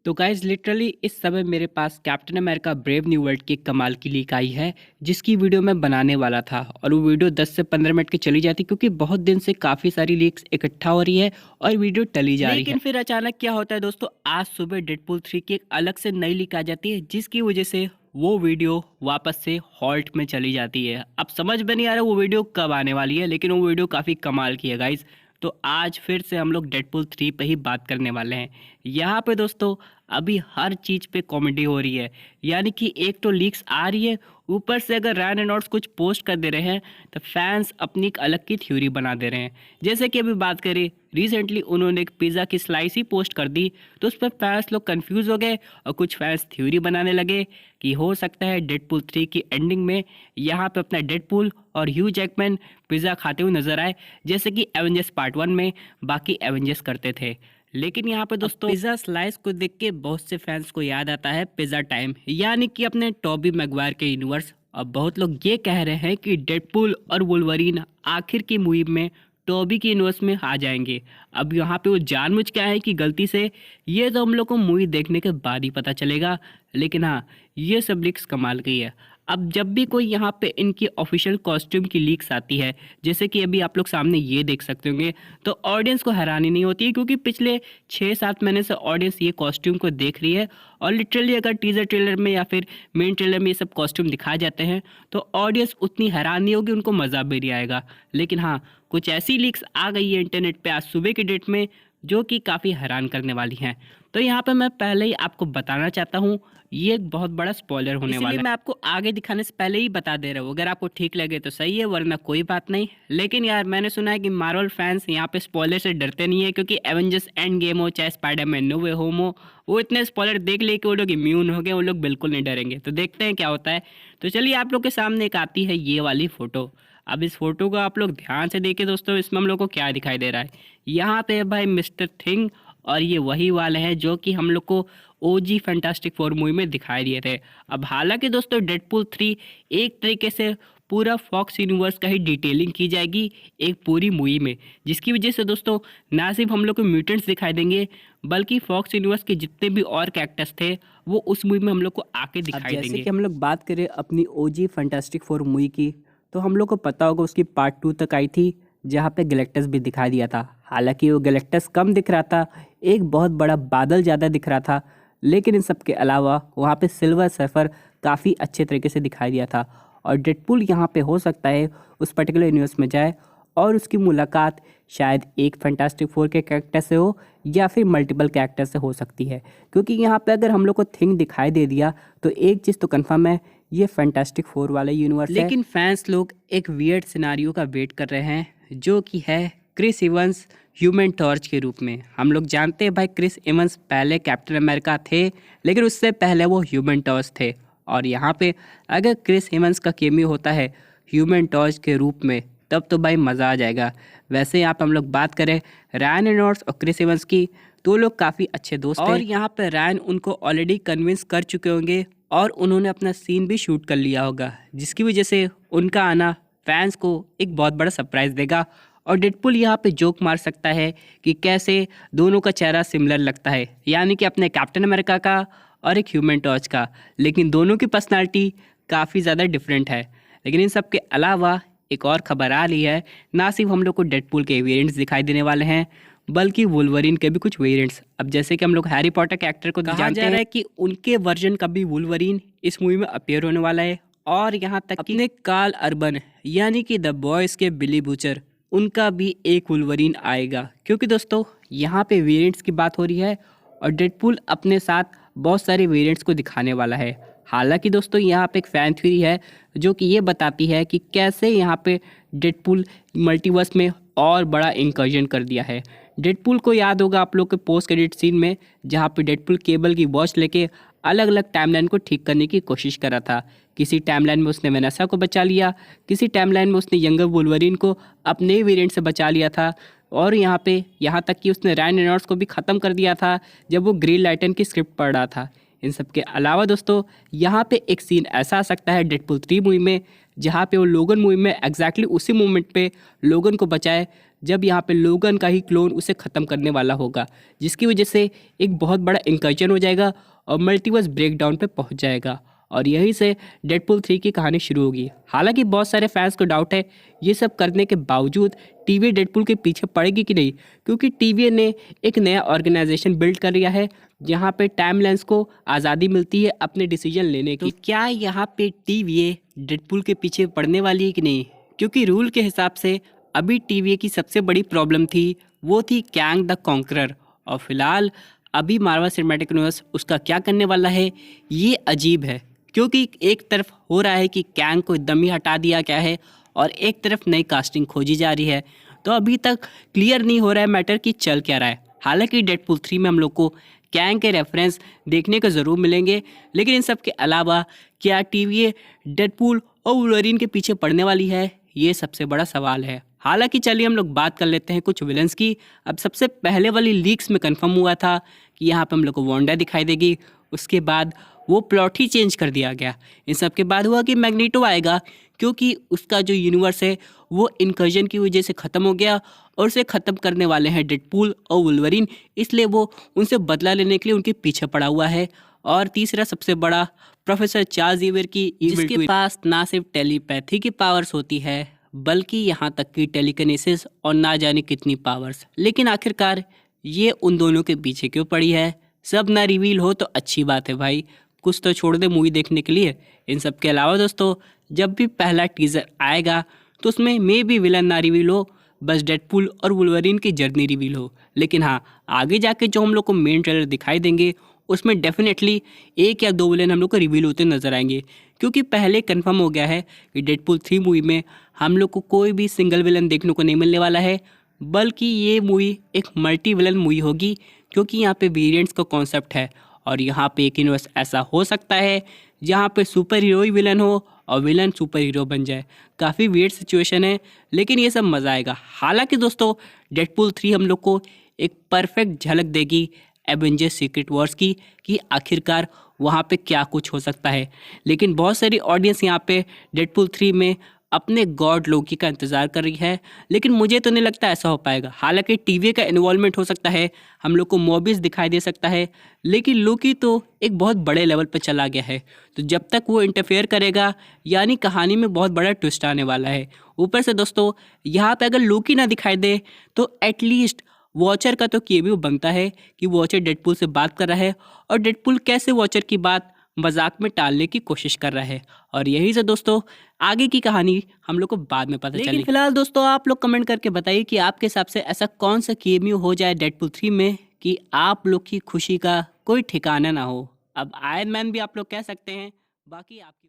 तो guys literally इस समय मेरे पास Captain America Brave New World की कमाल की लीक आई है, जिसकी वीडियो मैं बनाने वाला था और वो वीडियो 10 से 15 मिनट की चली जाती क्योंकि बहुत दिन से काफ़ी सारी लीक्स इकट्ठा हो रही है और वीडियो टली जा रही है। लेकिन फिर अचानक क्या होता है दोस्तों, आज सुबह डेडपूल 3 की एक अलग से नई लीक आ जाती है, जिसकी वजह से वो वीडियो वापस से हॉल्ट में चली जाती है। अब समझ में नहीं आ रहा वो वीडियो कब आने वाली है, लेकिन वो वीडियो काफ़ी कमाल की है गाइज। तो आज फिर से हम लोग डेडपूल 3 पे ही बात करने वाले हैं। यहाँ पे दोस्तों अभी हर चीज़ पे कॉमेडी हो रही है, यानी कि एक तो लीक्स आ रही है, ऊपर से अगर रायन रेनॉल्ड्स कुछ पोस्ट कर दे रहे हैं तो फैंस अपनी एक अलग की थ्योरी बना दे रहे हैं। जैसे कि अभी बात करें, रिसेंटली उन्होंने एक पिज़्ज़ा की स्लाइस ही पोस्ट कर दी, तो उस पर फैंस लोग कंफ्यूज हो गए और कुछ फैंस थ्योरी बनाने लगे कि हो सकता है डेडपूल 3 की एंडिंग में यहाँ पे अपना डेडपूल और ह्यू जैकमैन पिज़्ज़ा खाते हुए नजर आए, जैसे कि एवेंजर्स पार्ट 1 में बाकी एवेंजर्स करते थे। लेकिन यहाँ पे दोस्तों पिज़्ज़ा स्लाइस को देख के बहुत से फैंस को याद आता है पिज़्ज़ा टाइम, यानी कि अपने टॉबी मैगवायर के यूनिवर्स। अब बहुत लोग ये कह रहे हैं कि डेडपूल और वुल्वरीन आखिर की मूवी में टॉबी के यूनिवर्स में आ जाएंगे। अब यहाँ पे वो जानबूझ के आए कि गलती से, ये तो हम लोग को मूवी देखने के बाद ही पता चलेगा। लेकिन हाँ, ये सब लीक्स कमाल की है। अब जब भी कोई यहाँ पे इनकी ऑफिशियल कॉस्ट्यूम की लीक्स आती है, जैसे कि अभी आप लोग सामने ये देख सकते होंगे, तो ऑडियंस को हैरानी नहीं होती है क्योंकि पिछले 6-7 महीने से ऑडियंस ये कॉस्ट्यूम को देख रही है। और लिटरली अगर टीजर ट्रेलर में या फिर मेन ट्रेलर में ये सब कॉस्ट्यूम दिखाए जाते हैं तो ऑडियंस उतनी हैरान नहीं होगी, उनको मज़ा भी नहीं आएगा। लेकिन हाँ, कुछ ऐसी लीक्स आ गई है इंटरनेट पर आज सुबह की डेट में जो कि काफ़ी हैरान करने वाली हैं। तो यहाँ पे मैं पहले ही आपको बताना चाहता हूँ, ये एक बहुत बड़ा स्पॉइलर होने वाला है। मैं आपको आगे दिखाने से पहले ही बता दे रहा हूँ, अगर आपको ठीक लगे तो सही है, वरना कोई बात नहीं। लेकिन यार मैंने सुना है कि मार्वल फैंस यहाँ पे स्पॉइलर से डरते नहीं है, क्योंकि एवेंजर्स एंड गेम हो चाहे स्पाइडरमैन नो वे होम हो, वो इतने स्पॉइलर देख ले कि वो लोग इम्यून हो गए, वो लोग बिल्कुल नहीं डरेंगे। तो देखते हैं क्या होता है। तो चलिए, आप लोग के सामने एक आती है ये वाली फ़ोटो। अब इस फोटो को आप लोग ध्यान से देखें दोस्तों, इसमें हम लोग को क्या दिखाई दे रहा है। यहाँ पे भाई मिस्टर थिंग, और ये वही वाले हैं जो कि हम लोग को ओजी फैंटास्टिक फोर मूवी में दिखाई दिए थे। अब हालांकि दोस्तों डेडपूल 3 एक तरीके से पूरा फॉक्स यूनिवर्स का ही डिटेलिंग की जाएगी एक पूरी मूवी में, जिसकी वजह से दोस्तों ना सिर्फ हम लोग को म्यूटेंट्स दिखाई देंगे, बल्कि फॉक्स यूनिवर्स के जितने भी और कैरेक्टर्स थे वो उस मूवी में हम लोग को आके दिखाई देंगे। जैसे कि हम लोग बात करें अपनी ओजी फैंटास्टिक फोर मूवी की, तो हम लोग को पता होगा उसकी पार्ट 2 तक आई थी, जहाँ पे गैलेक्टस भी दिखा दिया था। हालांकि वो गैलेक्टस कम दिख रहा था, एक बहुत बड़ा बादल ज़्यादा दिख रहा था, लेकिन इन सब के अलावा वहाँ पे सिल्वर सर्फर काफ़ी अच्छे तरीके से दिखाई दिया था। और डेडपूल यहाँ पे हो सकता है उस पर्टिकुलर यूनिवर्स में जाए और उसकी मुलाकात शायद एक फैंटास्टिक फोर के कैरेक्टर से हो या फिर मल्टीपल कैरेक्टर से हो सकती है, क्योंकि यहाँ पे अगर हम लोग को थिंग दिखाई दे दिया तो एक चीज़ तो कंफर्म है, ये फैंटास्टिक फोर वाला यूनिवर्स है। लेकिन फैंस लोग एक वियर्ड सिनारियो का वेट कर रहे हैं, जो कि है क्रिस इवंस ह्यूमन टॉर्च के रूप में। हम लोग जानते हैं भाई क्रिस इवंस पहले कैप्टन अमेरिका थे, लेकिन उससे पहले वो ह्यूमन टॉर्च थे। और यहाँ पे अगर क्रिस इवंस का केमियो होता है ह्यूमन टॉर्च के रूप में, तब तो भाई मज़ा आ जाएगा। वैसे यहाँ पे हम लोग बात करें रायन रेनॉल्ड्स और क्रिस इवंस की, तो लोग काफ़ी अच्छे दोस्त हैं और यहाँ पे रायन उनको ऑलरेडी कन्विंस कर चुके होंगे और उन्होंने अपना सीन भी शूट कर लिया होगा, जिसकी वजह से उनका आना फैंस को एक बहुत बड़ा सरप्राइज़ देगा। और डेडपूल यहाँ पे जोक मार सकता है कि कैसे दोनों का चेहरा सिमिलर लगता है, यानी कि अपने कैप्टन अमेरिका का और एक ह्यूमन टॉर्च का, लेकिन दोनों की पर्सनालिटी काफ़ी ज़्यादा डिफरेंट है। लेकिन इन सब के अलावा एक और खबर आ रही है, ना सिर्फ हम लोग को डेडपूल के वेरिएंट्स दिखाई देने वाले हैं, बल्कि वुल्वरीन के भी कुछ वेरिएंट्स। अब जैसे कि हम लोग हैरी पॉटर के एक्टर को जानते हैं कि उनके वर्जन का भी वुल्वरीन इस मूवी में अपीयर होने वाला है। और यहाँ तक कि अपने कार्ल अर्बन यानी कि द बॉयज़ के बिली बूचर, उनका भी एक वुल्वरीन आएगा, क्योंकि दोस्तों यहाँ पे वेरिएंट्स की बात हो रही है और डेडपूल अपने साथ बहुत सारे वेरिएंट्स को दिखाने वाला है। हालांकि दोस्तों यहाँ पे एक फ़ैन थ्योरी है जो कि ये बताती है कि कैसे यहाँ पे डेडपूल मल्टीवर्स में और बड़ा इंकर्जन कर दिया है। डेडपूल को याद होगा आप लोग के पोस्ट क्रेडिट सीन में, जहाँ पे डेडपूल केबल की वॉच लेके अलग अलग टाइमलाइन को ठीक करने की कोशिश कर रहा था। किसी टाइमलाइन में उसने वेनेसा को बचा लिया, किसी टाइमलाइन में उसने यंगर वुल्वरीन को अपने वेरिएंट से बचा लिया था, और यहाँ तक कि उसने रायन रेनॉल्ड्स को भी ख़त्म कर दिया था जब वो ग्रीन लैंटर्न की स्क्रिप्ट पढ़ रहा था। इन सब के अलावा दोस्तों यहाँ पे एक सीन ऐसा आ सकता है डेडपूल 3 मूवी में, जहाँ पे वो लोगन मूवी में एग्जैक्टली उसी मोमेंट पे लोगन को बचाए जब यहाँ पे लोगन का ही क्लोन उसे ख़त्म करने वाला होगा, जिसकी वजह से एक बहुत बड़ा इंकर्जन हो जाएगा और मल्टीवर्स ब्रेकडाउन पे पहुँच जाएगा और यहीं से डेडपूल 3 की कहानी शुरू होगी। हालांकि बहुत सारे फैंस को डाउट है ये सब करने के बावजूद टीवीए डेडपूल के पीछे पड़ेगी कि नहीं, क्योंकि टीवीए ने एक नया ऑर्गेनाइजेशन बिल्ड कर लिया है जहाँ पे टाइमलाइंस को आज़ादी मिलती है अपने डिसीजन लेने की। तो क्या यहाँ पे टीवीए डेडपूल के पीछे पड़ने वाली है कि नहीं, क्योंकि रूल के हिसाब से अभी टीवीए की सबसे बड़ी प्रॉब्लम थी वो थी कैंग द कॉन्करर, और फिलहाल अभी मार्वल सिनेमैटिक यूनिवर्स उसका क्या करने वाला है ये अजीब है, क्योंकि एक तरफ हो रहा है कि कैंग को एकदम ही हटा दिया गया है और एक तरफ नई कास्टिंग खोजी जा रही है। तो अभी तक क्लियर नहीं हो रहा है मैटर कि चल क्या रहा है। हालांकि डेडपूल 3 में हम लोग को कैंग के रेफरेंस देखने को ज़रूर मिलेंगे, लेकिन इन सब के अलावा क्या टीवीए डेडपूल और वुल्वरीन के पीछे पड़ने वाली है, ये सबसे बड़ा सवाल है। हालांकि चलिए हम लोग बात कर लेते हैं कुछ विलन्स की। अब सबसे पहले वाली लीक्स में कंफर्म हुआ था कि यहाँ पे हम लोग को वांडा दिखाई देगी, उसके बाद वो प्लॉट ही चेंज कर दिया गया। इन सब के बाद हुआ कि मैग्नीटो आएगा, क्योंकि उसका जो यूनिवर्स है वो इनकर्जन की वजह से ख़त्म हो गया और उसे ख़त्म करने वाले हैं डेडपूल और वुल्वरीन, इसलिए वो उनसे बदला लेने के लिए उनके पीछे पड़ा हुआ है। और तीसरा सबसे बड़ा प्रोफेसर चार्ल्स ज़ेवियर की, जिसके पास ना सिर्फ टेलीपैथी की पावर्स होती है बल्कि यहाँ तक कि टेलीकिनेसिस और ना जाने कितनी पावर्स। लेकिन आखिरकार ये उन दोनों के पीछे क्यों पड़ी है? सब ना रिवील हो तो अच्छी बात है भाई, कुछ तो छोड़ दे मूवी देखने के लिए। इन सब के अलावा दोस्तों जब भी पहला टीज़र आएगा तो उसमें मे भी विलन ना रिवील हो, बस डेडपूल और वुल्वरीन की जर्नी रिवील हो। लेकिन हाँ, आगे जाके जो हम लोग को मेन ट्रेलर दिखाई देंगे उसमें डेफिनेटली एक या दो विलन हम लोग को रिवील होते नजर आएंगे, क्योंकि पहले कंफर्म हो गया है कि डेडपूल 3 मूवी में हम लोग को कोई भी सिंगल विलन देखने को नहीं मिलने वाला है, बल्कि ये मूवी एक मल्टी विलन मूवी होगी, क्योंकि यहाँ पे वेरिएंट्स का कॉन्सेप्ट है और यहाँ पे एक यूनिवर्स ऐसा हो सकता है जहाँ पे सुपर हीरो ही विलन हो और विलन सुपर हीरो बन जाए। काफ़ी वियर्ड सिचुएशन है, लेकिन ये सब मज़ा आएगा। हालांकि दोस्तों डेडपूल 3 हम लोग को एक परफेक्ट झलक देगी एवेंजर्स सीक्रेट वॉर्स की कि आखिरकार वहाँ पे क्या कुछ हो सकता है। लेकिन बहुत सारी ऑडियंस यहाँ पे डेडपूल 3 में अपने गॉड लोकी का इंतज़ार कर रही है, लेकिन मुझे तो नहीं लगता ऐसा हो पाएगा। हालांकि टीवी का इन्वॉल्वमेंट हो सकता है, हम लोग को मोबिस दिखाई दे सकता है, लेकिन लोकी तो एक बहुत बड़े लेवल पर चला गया है, तो जब तक वो इंटरफेयर करेगा यानी कहानी में बहुत बड़ा ट्विस्ट आने वाला है। ऊपर से दोस्तों यहाँ पे अगर लोकी ना दिखाई दे तो एटलीस्ट वॉचर का तो ये भी बनता है कि वॉचर डेडपूल से बात कर रहा है और डेडपूल कैसे वॉचर की बात मजाक में टालने की कोशिश कर रहा है। और यही से दोस्तों आगे की कहानी हम लोग को बाद में पता चलेगी। फिलहाल दोस्तों आप लोग कमेंट करके बताइए कि आपके हिसाब से ऐसा कौन सा केमियो हो जाए डेडपूल 3 में कि आप लोग की खुशी का कोई ठिकाना ना हो। अब आयरन मैन भी आप लोग कह सकते हैं, बाकी आपकी